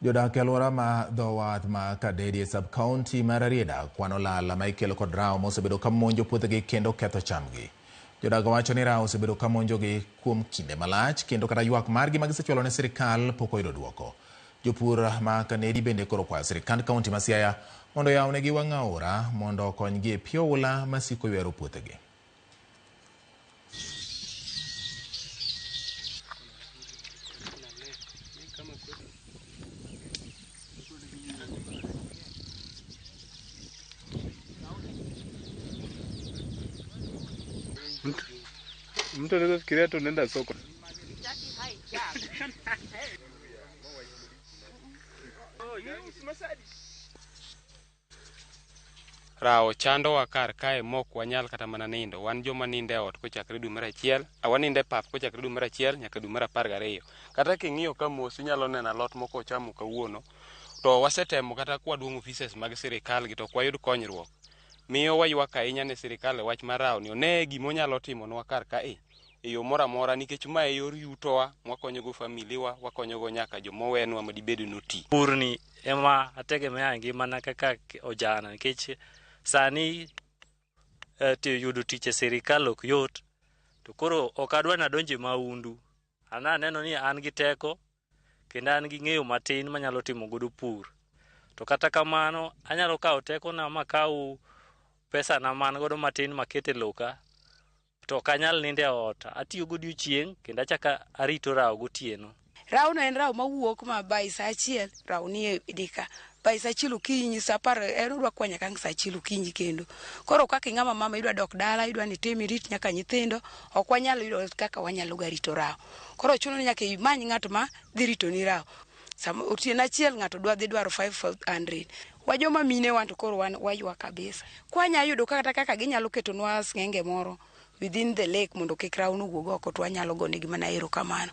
Jodak e alwora ma dho wath ma Kadedi sub-county mar Rarieda kwano lal ma ikelo kod rao mosebedo ka monjo puothegi kendo ketho chamgi. Jodak wacho ni rao osebedo ka monjogi kuom kinde malach kendo kata ywak margi ma gisechwalo ne sirikal pok oyudo dwoko. Jopur ma Kadedi bende koro kwayo sirikand kaunti ma Siaya mondo oyawnegi wang' aora mondo okonygi e pi oula masiko ywero puothegi. Mtu anaweza fikiria tu nenda soko. Rao chando wa kar kae mok wanyal kata mana nindo. Wan joma ninde ot kochakre dwe mar achiel, waninde pap kochakre dwe mar achiel nyaka dwe mar 12. Kata king'iyo ka mos inyalo neno alot moko chamo kawuono. To wasetemo kata kwadwong' offices mag sirikal gi to kwayud konyruok. Miyo waywak ahinya ne sirikal wach mar rao ni one gimo nyalo timonwa kar kae e yo moro amora nikech ma e yor yutowa mwakonyogo familiwa, wakonyogo nyaka jomowenwa madibed noti. Pur ni ema ategemea ngimana kaka ojana nikech sani yudo tich e sirikal ok yot, to koro ok adwa nadonje maundu. Aneno ni an gi teko kendo an gi ng'eyo matin manyalo timo godo pur. To kata kamano anyalo kawo teko na makaw pesa na man godo matin makete loka, to kanyal ninde ot. Atiyo godiochieng' kendo achaka arito rao gotieno. Rao no en rao mawuok ma bai sa achiel, rao ni e dika. Bai sa achiel okinyi, sa 10 ero dwa kwanya kang sa achiel okinyi kendo. Koro kaka ng'ama mama idwa dok dala, idwa ni timi rit nyaka nyithindo, ok wanyalo yudo kaka wanyalo garito rao. Koro chuno ni nyaka imany ng'at ma dhi rito ni rao. Sama otieno achiel ng'ato dhi dwaro 500. Wajoma mine wan to koro wan waywak kabisa. Kwanya yudo kaka ginyalo ketonwa sng'enge moro within the lake mondo kik rao no wuog oko, to wanyalo gonegi mana erokamano.